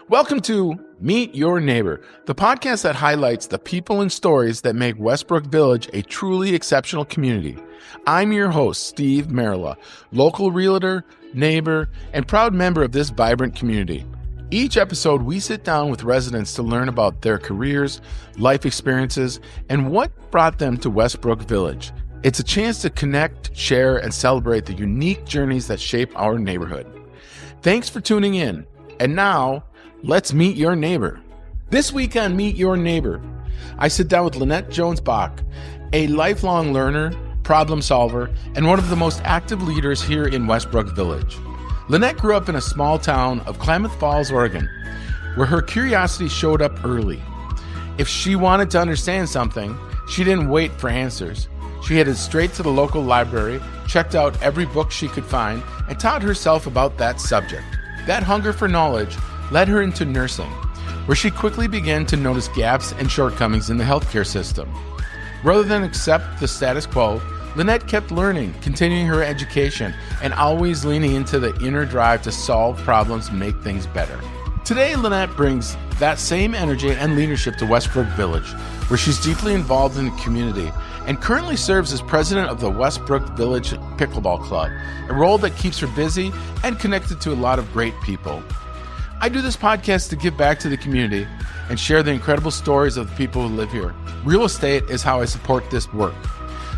Welcome to Meet Your Neighbor, the podcast that highlights the people and stories that make Westbrook Village a truly exceptional community. I'm your host, Steve Marilla, local realtor, neighbor, and proud member of this vibrant community. Each episode, we sit down with residents to learn about their careers, life experiences, and what brought them to Westbrook Village. It's a chance to connect, share, and celebrate the unique journeys that shape our neighborhood. Thanks for tuning in. And now, let's meet your neighbor. This week on Meet Your Neighbor, I sit down with Lynette Jones-Baucke, a lifelong learner, problem solver, and one of the most active leaders here in Westbrook Village. Lynette grew up in a small town of Klamath Falls, Oregon, where her curiosity showed up early. If she wanted to understand something, she didn't wait for answers. She headed straight to the local library, checked out every book she could find, and taught herself about that subject. That hunger for knowledge led her into nursing, where she quickly began to notice gaps and shortcomings in the healthcare system. Rather than accept the status quo, Lynette kept learning, continuing her education, and always leaning into the inner drive to solve problems and make things better. Today, Lynette brings that same energy and leadership to Westbrook Village, where she's deeply involved in the community and currently serves as president of the Westbrook Village Pickleball Club, a role that keeps her busy and connected to a lot of great people. I do this podcast to give back to the community and share the incredible stories of the people who live here. Real estate is how I support this work.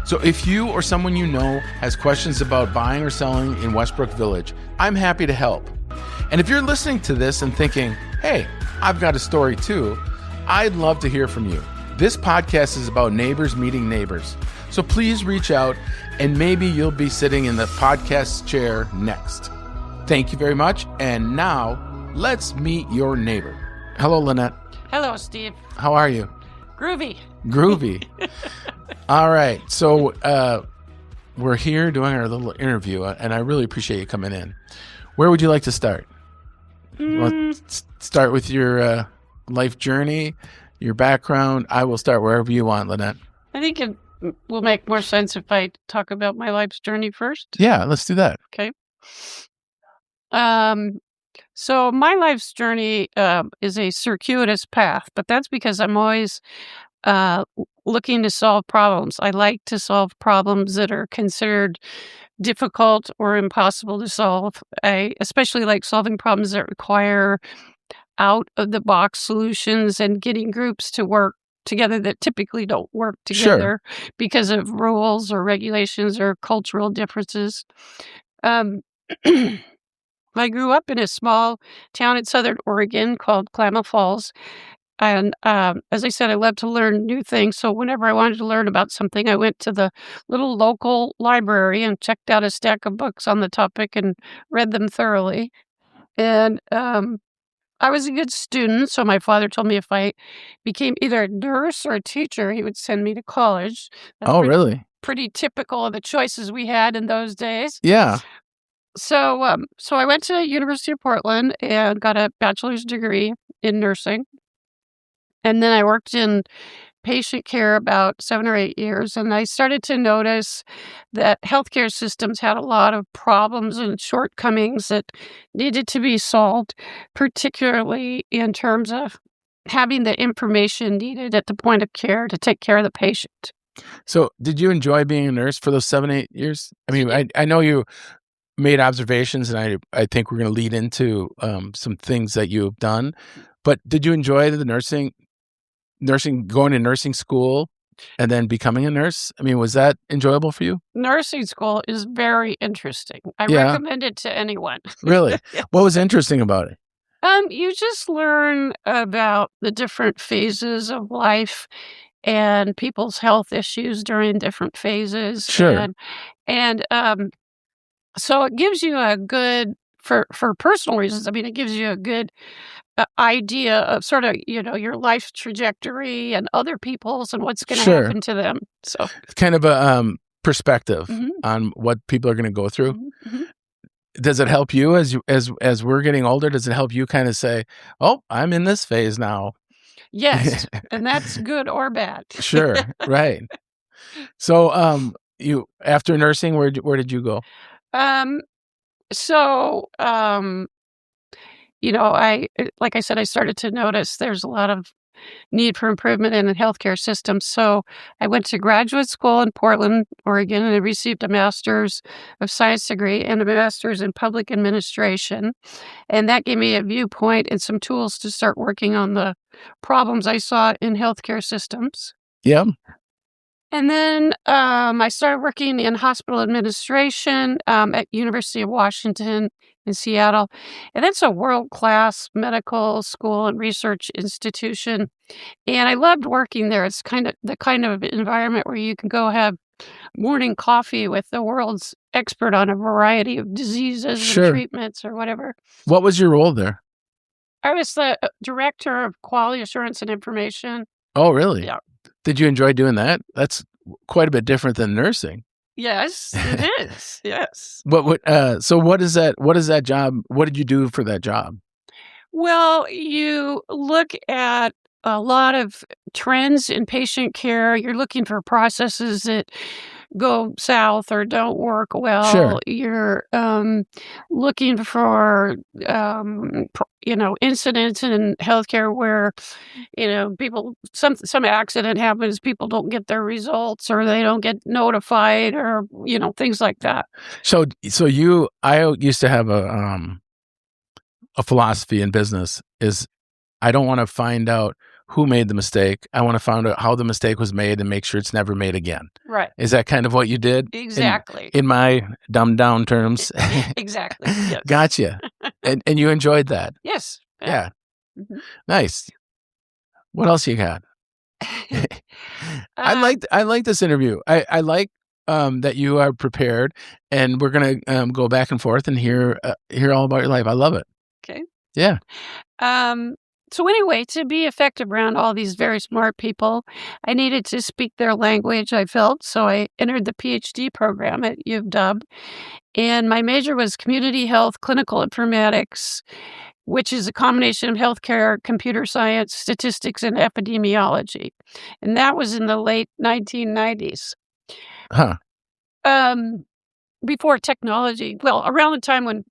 So if you or someone you know has questions about buying or selling in Westbrook Village, I'm happy to help. And if you're listening to this and thinking, hey, I've got a story too, I'd love to hear from you. This podcast is about neighbors meeting neighbors. So please reach out and maybe you'll be sitting in the podcast chair next. Thank you very much. And now let's meet your neighbor. Hello, Lynette. Hello, Steve. How are you? Groovy. Groovy. All right. So we're here doing our little interview, and I really appreciate you coming in. Where would you like to start? You want to start with your life journey, your background? I will start wherever you want, Lynette. I think it will make more sense if I talk about my life's journey first. Yeah, let's do that. Okay. So my life's journey is a circuitous path, but that's because I'm always looking to solve problems. I like to solve problems that are considered difficult or impossible to solve. I especially like solving problems that require out-of-the-box solutions and getting groups to work together that typically don't work together because of rules or regulations or cultural differences. I grew up in a small town in southern Oregon called Klamath Falls. And as I said, I love to learn new things. So whenever I wanted to learn about something, I went to the little local library and checked out a stack of books on the topic and read them thoroughly. And I was a good student. So my father told me if I became either a nurse or a teacher, he would send me to college. That's Really? Pretty typical of the choices we had in those days. Yeah. So I went to University of Portland and got a bachelor's degree in nursing. And then I worked in patient care about 7 or 8 years. And I started to notice that healthcare systems had a lot of problems and shortcomings that needed to be solved, particularly in terms of having the information needed at the point of care to take care of the patient. So did you enjoy being a nurse for those 7, 8 years? I mean, I know you made observations, and I think we're going to lead into some things that you have done. But did you enjoy the nursing, going to nursing school and then becoming a nurse? I mean, was that enjoyable for you? Nursing school is very interesting. I recommend it to anyone. Really? What was interesting about it? You just learn about the different phases of life and people's health issues during different phases. Sure. And so it gives you a good, for personal reasons, I mean, it gives you a good idea of sort of, your life trajectory and other people's and what's going to happen to them. So kind of a perspective on what people are going to go through. Mm-hmm. Does it help you as we're getting older? Does it help you kind of say, "Oh, I'm in this phase now"? Yes, and that's good or bad. Sure, right. So, you after nursing, where did you go? So like I said, I started to notice there's a lot of need for improvement in the healthcare system. So I went to graduate school in Portland, Oregon, and I received a master's of science degree and a master's in public administration. And that gave me a viewpoint and some tools to start working on the problems I saw in healthcare systems. Yeah. And then I started working in hospital administration at University of Washington in Seattle. And that's a world-class medical school and research institution. And I loved working there. It's kind of the kind of environment where you can go have morning coffee with the world's expert on a variety of diseases Sure. and treatments or whatever. What was your role there? I was the director of quality assurance and information. Oh, really? Yeah. Did you enjoy doing that? That's quite a bit different than nursing. Yes, it is. Yes. So what is that? What is that job? What did you do for that job? Well, you look at a lot of trends in patient care. You're looking for processes that go south or don't work well. Sure. You're looking for, incidents in healthcare where, people, some accident happens, people don't get their results or they don't get notified or, things like that. So I used to have a philosophy in business is I don't want to find out who made the mistake. I want to find out how the mistake was made and make sure it's never made again. Right. Is that kind of what you did? Exactly. In my dumbed down terms. Exactly. Yes. Gotcha. And you enjoyed that? Yes. Yeah. Mm-hmm. Nice. What else you got? I like this interview. I like that you are prepared, and we're gonna go back and forth and hear all about your life. I love it. Okay. Yeah. So anyway, to be effective around all these very smart people, I needed to speak their language, I felt. So I entered the PhD program at U of W. And my major was community health, clinical informatics, which is a combination of healthcare, computer science, statistics, and epidemiology. And that was in the late 1990s. Huh. Before technology, well, around the time when,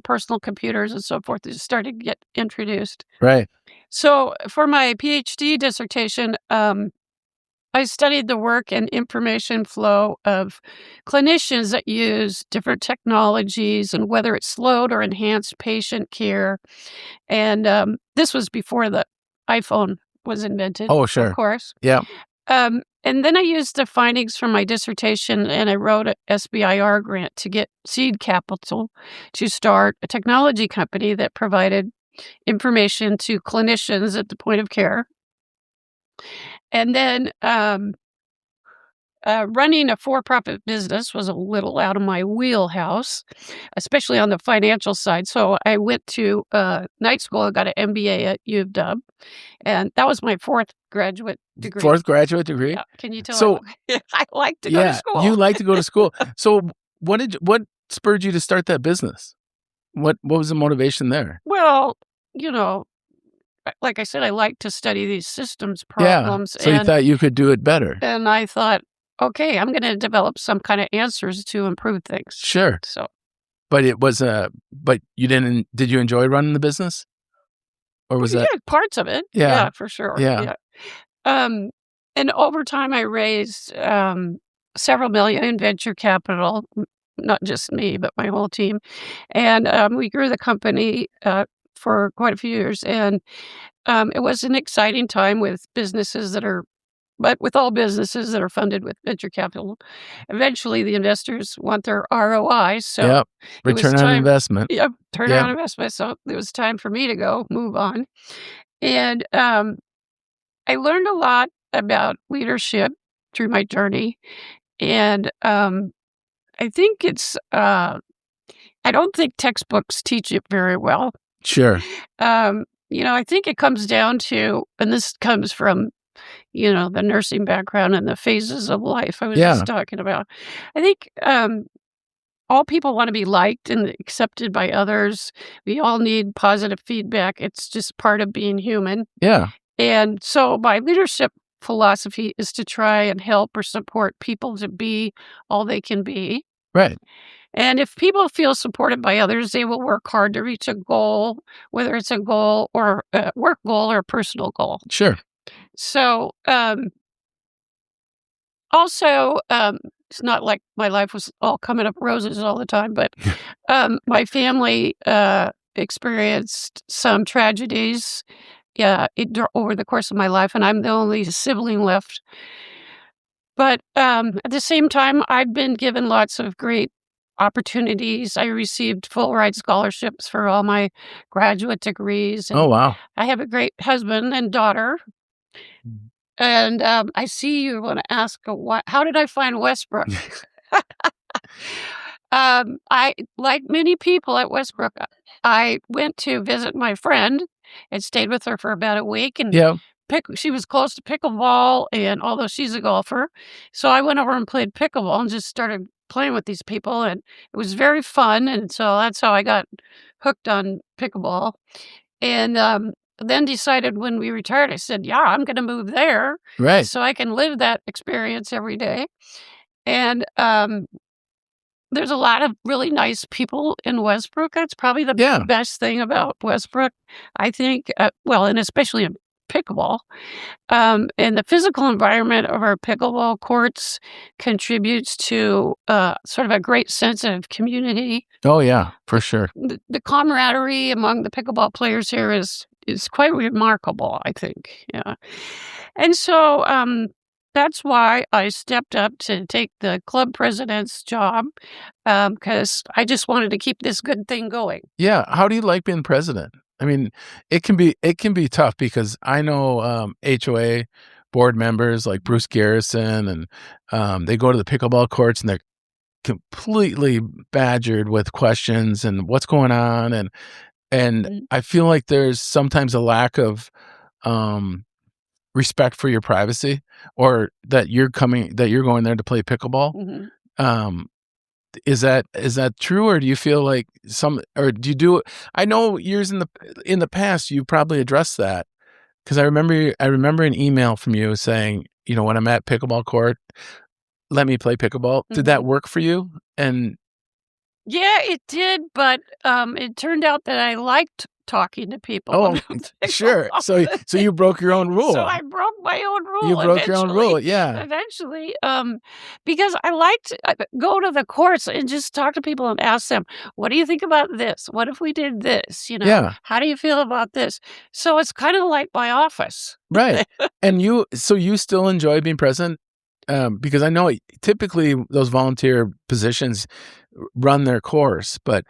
personal computers and so forth started to get introduced. Right. So for my PhD dissertation, I studied the work and information flow of clinicians that use different technologies and whether it slowed or enhanced patient care. And this was before the iPhone was invented. Oh, sure. Of course. Yeah. And then I used the findings from my dissertation and I wrote an SBIR grant to get seed capital to start a technology company that provided information to clinicians at the point of care. And then running a for-profit business was a little out of my wheelhouse, especially on the financial side. So I went to night school. I got an MBA at U of W. And that was my fourth graduate degree. Fourth graduate degree? Yeah. Can you tell? So I like to go to school. You like to go to school. So what spurred you to start that business? What was the motivation there? Well, like I said, I like to study these systems problems. Yeah. So you thought you could do it better. And I thought, okay, I'm going to develop some kind of answers to improve things. Sure. So, but it was but you didn't. Did you enjoy running the business? Or was that parts of it? Yeah, for sure. Yeah. And over time, I raised several million in venture capital. Not just me, but my whole team, and we grew the company for quite a few years. And it was an exciting time with with all businesses that are funded with venture capital. Eventually, the investors want their ROI. So return on investment. Yep, on investment. So it was time for me to move on. And I learned a lot about leadership through my journey. And I think I don't think textbooks teach it very well. Sure. I think it comes down to, and this comes from, the nursing background and the phases of life I was just talking about. I think all people want to be liked and accepted by others. We all need positive feedback. It's just part of being human. Yeah. And so my leadership philosophy is to try and help or support people to be all they can be. Right. And if people feel supported by others, they will work hard to reach a goal, whether it's a goal or a work goal or a personal goal. Sure. So, also, it's not like my life was all coming up roses all the time, but my family experienced some tragedies over the course of my life, and I'm the only sibling left. But at the same time, I've been given lots of great opportunities. I received full ride scholarships for all my graduate degrees. Oh, And wow. I have a great husband and daughter. And I see you want to ask, how did I find Westbrook? I, like many people at Westbrook, I went to visit my friend and stayed with her for about a week. And Yeah. she was close to pickleball, and although she's a golfer, so I went over and played pickleball and just started playing with these people, and it was very fun. And so that's how I got hooked on pickleball. And then decided when we retired, I said, yeah, I'm going to move there Right. so I can live that experience every day. And there's a lot of really nice people in Westbrook. That's probably the best thing about Westbrook, I think. And especially in pickleball. And the physical environment of our pickleball courts contributes to sort of a great sense of community. Oh, yeah, for sure. The camaraderie among the pickleball players here is quite remarkable, I think. Yeah. And so that's why I stepped up to take the club president's job, because I just wanted to keep this good thing going. Yeah. How do you like being president? I mean, it can be tough because I know HOA board members like Bruce Garrison, and they go to the pickleball courts and they're completely badgered with questions and what's going on, and I feel like there's sometimes a lack of respect for your privacy, or that you're going there to play pickleball. Is that true, or do you feel like do you do? I know years in the past you probably addressed that, because I remember an email from you saying, when I'm at pickleball court, let me play pickleball. Did that work for you? And yeah, it did, but it turned out that I liked talking to people. Oh, sure. So you broke your own rule. So I broke my own rule. You broke your own rule, yeah. Eventually, because I like to go to the courts and just talk to people and ask them, what do you think about this? What if we did this? How do you feel about this? So it's kind of like my office. Right. And so you still enjoy being president? Because I know typically those volunteer positions run their course, but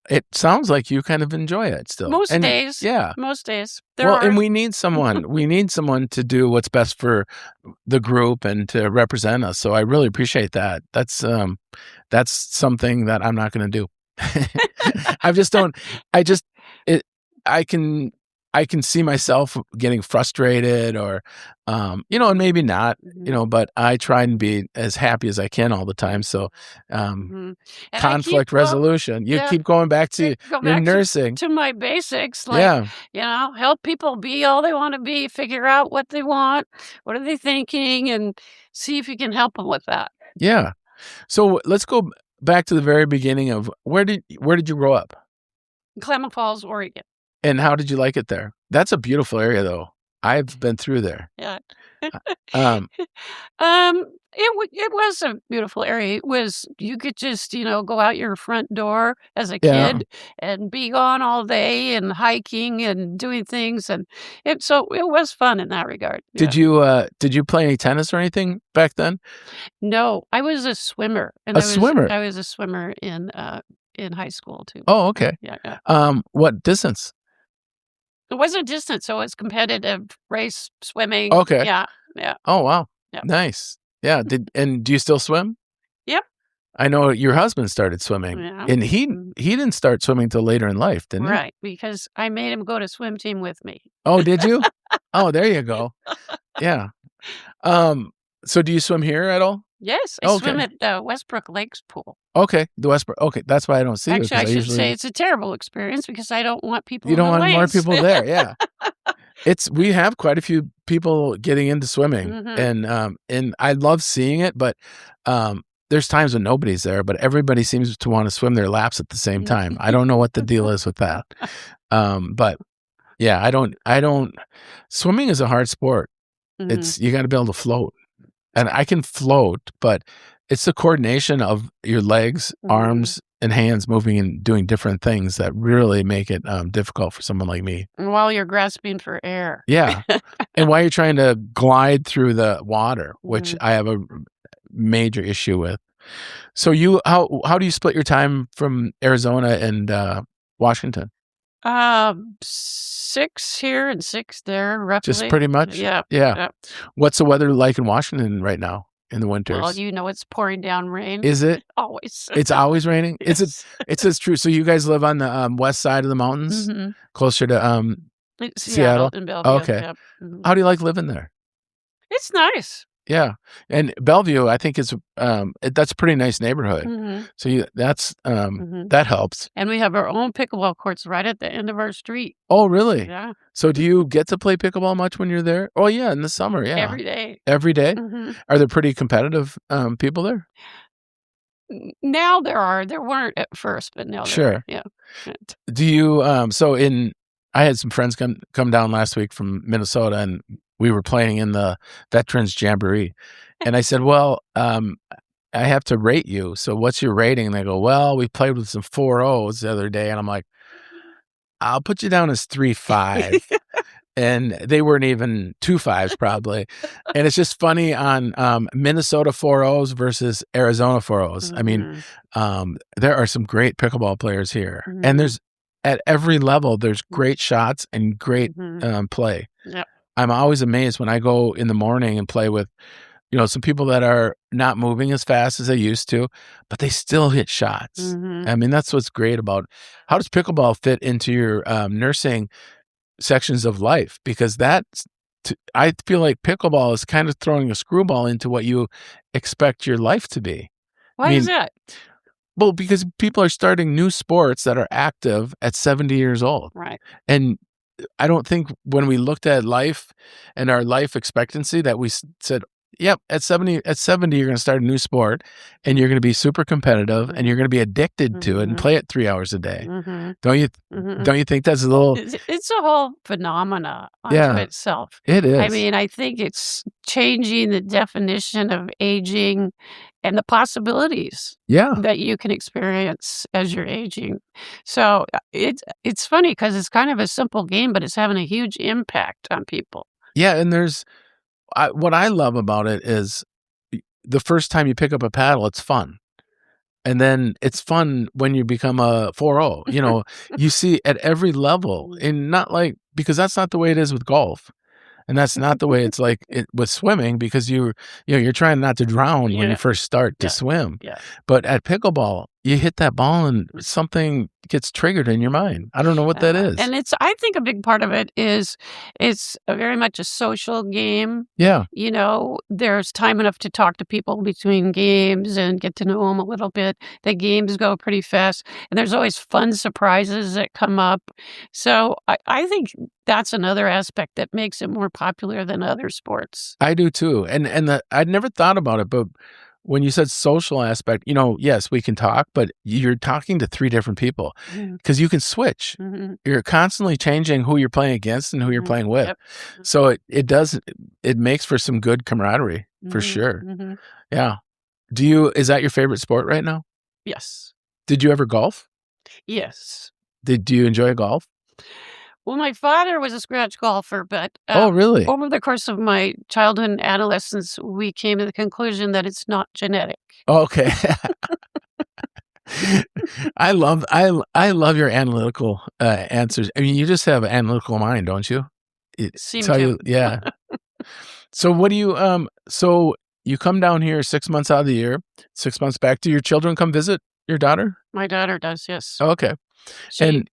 it sounds like you kind of enjoy it still. Most days. Yeah. Most days. And we need someone. We need someone to do what's best for the group and to represent us. So I really appreciate that. That's something that I'm not going to do. I can see myself getting frustrated, or, and maybe not, but I try and be as happy as I can all the time. So, conflict resolution, keep going back to your nursing. To my basics, like, help people be all they want to be, figure out what they want, what are they thinking, and see if you can help them with that. Yeah. So let's go back to the very beginning of where did you grow up? Klamath Falls, Oregon. And how did you like it there? That's a beautiful area, though. I've been through there. Yeah. It was a beautiful area. It was, you could just, go out your front door as a kid and be gone all day and hiking and doing things. And it was fun in that regard. Yeah. Did you play any tennis or anything back then? No, I was a swimmer. And swimmer? I was a swimmer in high school too. Oh, okay. Yeah. What distance? It wasn't distance, so it was competitive race swimming. Okay. Yeah. Oh, wow. Yeah. Nice. Yeah. Do you still swim? Yep. I know your husband started swimming, and he didn't start swimming till later in life, didn't he? Right, because I made him go to swim team with me. Oh, did you? Oh, there you go. Yeah. So do you swim here at all? Yes, I swim at Westbrook Lakes Pool. Okay, the Westbrook. Okay, that's why I don't see you. Actually, I should say it's a terrible experience because I don't want people. You don't want more people there, yeah. We have quite a few people getting into swimming, and I love seeing it, but there's times when nobody's there, but everybody seems to want to swim their laps at the same time. I don't know what the deal is with that. But yeah, I don't, swimming is a hard sport. You got to be able to float. And I can float, but it's the coordination of your legs, arms, and hands moving and doing different things that really make it difficult for someone like me. And while you're grasping for air. Yeah. And while you're trying to glide through the water, which I have a major issue with. So how do you split your time from Arizona and Washington? 6 here and 6 there, roughly. Just pretty much? Yeah. What's the weather like in Washington right now in the winters? Well, it's pouring down rain. Is it? Always. It's always raining? Yes. It's true. So you guys live on the west side of the mountains? Closer to Seattle? In Bellevue. Okay. Yep. How do you like living there? It's nice. Yeah. And Bellevue, I think is that's a pretty nice neighborhood. So that helps. And we have our own pickleball courts right at the end of our street. Oh, really? Yeah. So do you get to play pickleball much when you're there? Oh, yeah, in the summer, yeah. Every day. Every day? Are there pretty competitive people there? Now there are. There weren't at first, but now there are. Yeah. Do you I had some friends come down last week from Minnesota, and we were playing in the Veterans Jamboree. And I said, well, I have to rate you. So what's your rating? And they go, well, we played with some 4.0s the other day. And I'm like, I'll put you down as 3.5. And they weren't even 2.5s probably. And it's just funny on Minnesota 4.0s versus Arizona 4.0s. I mean, there are some great pickleball players here. And there's at every level, there's great shots and great play. Yep. I'm always amazed when I go in the morning and play with, some people that are not moving as fast as they used to, but they still hit shots. I mean, that's what's great about how does pickleball fit into your nursing sections of life? Because I feel like pickleball is kind of throwing a screwball into what you expect your life to be. Why is that? Well, because people are starting new sports that are active at 70 years old. Right. And I don't think when we looked at life and our life expectancy that we said, yep, at 70 you're going to start a new sport and you're going to be super competitive and you're going to be addicted to it and play it 3 hours a day. Don't you think that's a little... It's a whole phenomena unto itself. It is. I mean, I think it's changing the definition of aging and the possibilities that you can experience as you're aging. So it's funny because it's kind of a simple game, but it's having a huge impact on people. Yeah, and what I love about it is the first time you pick up a paddle, it's fun. And then it's fun when you become a 4.0. You see at every level, and not like, because that's not the way it is with golf. And that's not the way it's like with swimming, because you're trying not to drown when you first start to swim. Yeah. But at pickleball, you hit that ball and something gets triggered in your mind. I don't know what that is. And I think a big part of it is it's very much a social game. Yeah. There's time enough to talk to people between games and get to know them a little bit. The games go pretty fast, and there's always fun surprises that come up. So I think that's another aspect that makes it more popular than other sports. I do too. And I'd never thought about it, but when you said social aspect, yes, we can talk, but you're talking to 3 different people because you can switch. You're constantly changing who you're playing against and who you're playing with. Yep. So it makes for some good camaraderie for sure. Yeah. Is that your favorite sport right now? Yes. Did you ever golf? Yes. Do you enjoy golf? Well, my father was a scratch golfer, but oh, really? Over the course of my childhood and adolescence, we came to the conclusion that it's not genetic. Okay. I love your analytical answers. I mean, you just have an analytical mind, don't you? Yeah. So what do you so you come down here 6 months out of the year, 6 months back. Do your children come visit your daughter? My daughter does, yes. Oh, okay.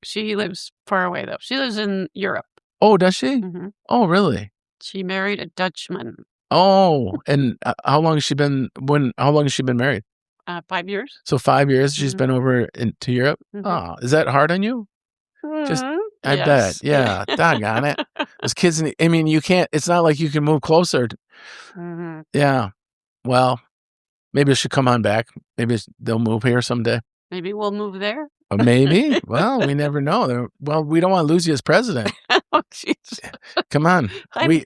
She lives far away, though. She lives in Europe. Oh, does she? Oh, really? She married a Dutchman. Oh, and how long has she been married? 5 years. So 5 years she's been over to Europe? Oh, is that hard on you? I bet. Yeah. Doggone it. Those kids, you can't, it's not like you can move closer. Yeah. Well, Maybe it should come on back. Maybe they'll move here someday. Maybe we'll move there. Maybe. Well, we never know. Well, we don't want to lose you as president. Oh, jeez. Come on.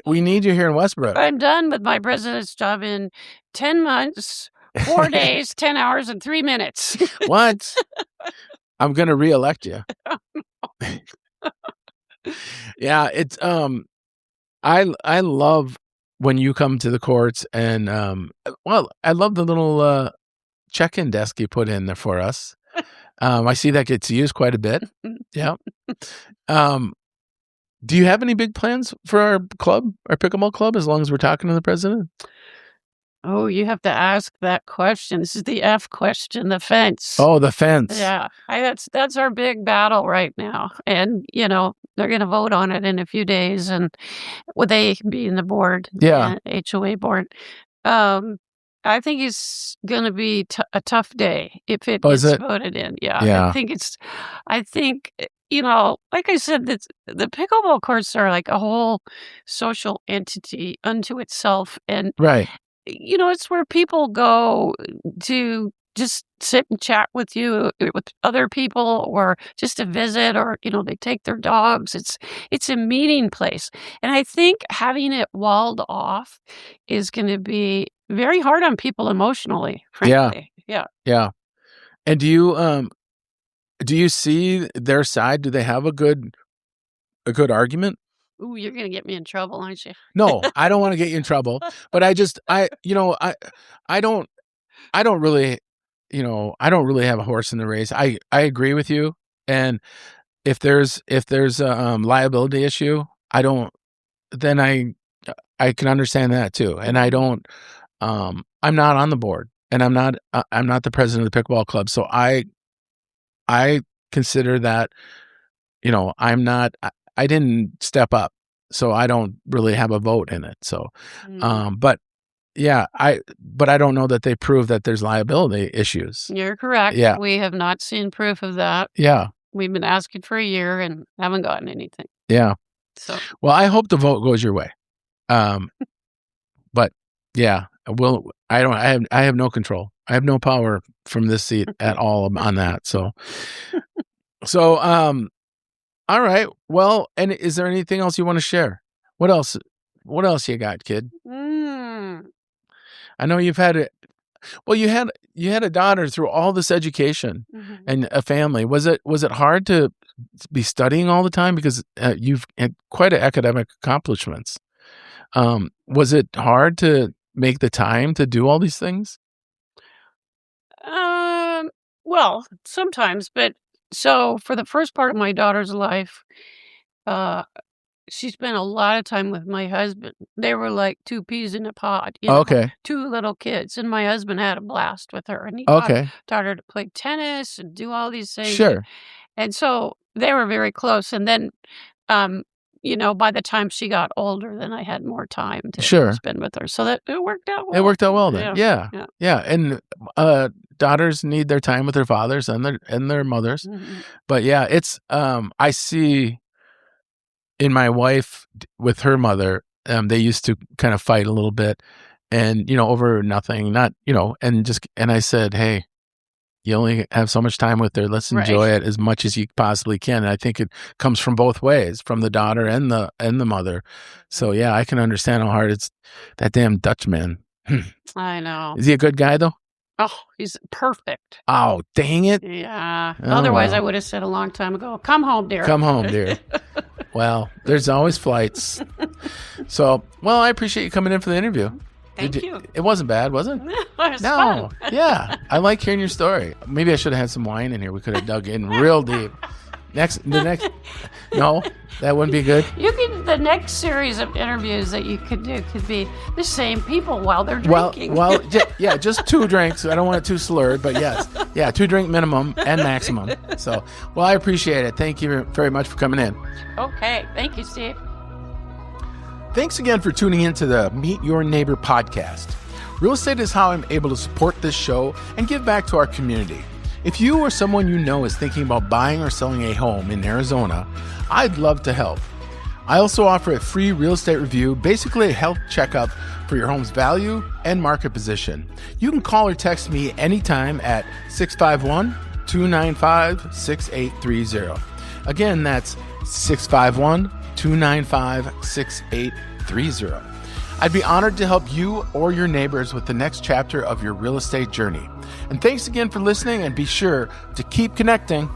We need you here in Westbrook. I'm done with my president's job in 10 months, 4 days, 10 hours, and 3 minutes. What? I'm going to reelect you. Yeah, it's I love when you come to the courts, and I love the little check-in desk you put in there for us. I see that gets used quite a bit. Yeah. Do you have any big plans for our club, our pickleball club, as long as we're talking to the president? Oh, you have to ask that question. This is the F question, the fence. Oh, the fence. Yeah, that's our big battle right now. And, they're going to vote on it in a few days, and would they be in the board? Yeah. HOA board. I think it's going to be a tough day if it gets voted in. Yeah. I think, like I said, the pickleball courts are like a whole social entity unto itself. And, right. It's where people go to just sit and chat with other people, or just to visit, or, they take their dogs. It's a meeting place. And I think having it walled off is going to be very hard on people emotionally, frankly. Yeah. And do you see their side? Do they have a good argument? Ooh, you're going to get me in trouble, aren't you? No, I don't want to get you in trouble, but I don't really have a horse in the race. I agree with you. And if there's a liability issue, then I can understand that too. And I'm not on the board, and I'm not the president of the pickleball club. So I consider that, I didn't step up, so I don't really have a vote in it. So, but yeah, I don't know that they prove that there's liability issues. You're correct. Yeah. We have not seen proof of that. Yeah. We've been asking for a year and haven't gotten anything. Yeah. So, well, I hope the vote goes your way. But yeah, I have no control. I have no power from this seat at all on that. So, all right. Well, and is there anything else you want to share? What else you got, kid? I know you've had it. Well, you had a daughter through all this education and a family. Was it hard to be studying all the time, because you've had quite academic accomplishments? Was it hard to make the time to do all these things? Well, sometimes, but so for the first part of my daughter's life, she spent a lot of time with my husband. They were like two peas in a pod. Okay. Two little kids, and my husband had a blast with her, and he taught her to play tennis and do all these things. Sure. And so they were very close. And then, by the time she got older, then I had more time to spend with her. So that it worked out well. It worked out well then. Yeah. And daughters need their time with their fathers and their mothers. Mm-hmm. But yeah, it's I see in my wife with her mother, they used to kind of fight a little bit, and over nothing, and I said, hey, you only have so much time with her. Let's enjoy it as much as you possibly can. And I think it comes from both ways, from the daughter and the mother. So yeah, I can understand how hard it's that damn Dutch man. I know. Is he a good guy though? Oh, he's perfect. Oh, dang it. Yeah. Otherwise, I would have said a long time ago, come home, dear. Come home, dear. Well, there's always flights. So, I appreciate you coming in for the interview. Thank you. It wasn't bad, was it? No, it was fun. Yeah. I like hearing your story. Maybe I should have had some wine in here. We could have dug in real deep. No, that wouldn't be good. The next series of interviews that you could do could be the same people while they're drinking. Just 2 drinks. I don't want it too slurred, but yes. Yeah, 2 drink minimum and maximum. So, I appreciate it. Thank you very much for coming in. Okay. Thank you, Steve. Thanks again for tuning in to the Meet Your Neighbor podcast. Real estate is how I'm able to support this show and give back to our community. If you or someone you know is thinking about buying or selling a home in Arizona, I'd love to help. I also offer a free real estate review, basically a health checkup for your home's value and market position. You can call or text me anytime at 651-295-6830. Again, that's 651-295-6830. I'd be honored to help you or your neighbors with the next chapter of your real estate journey. And thanks again for listening, and be sure to keep connecting.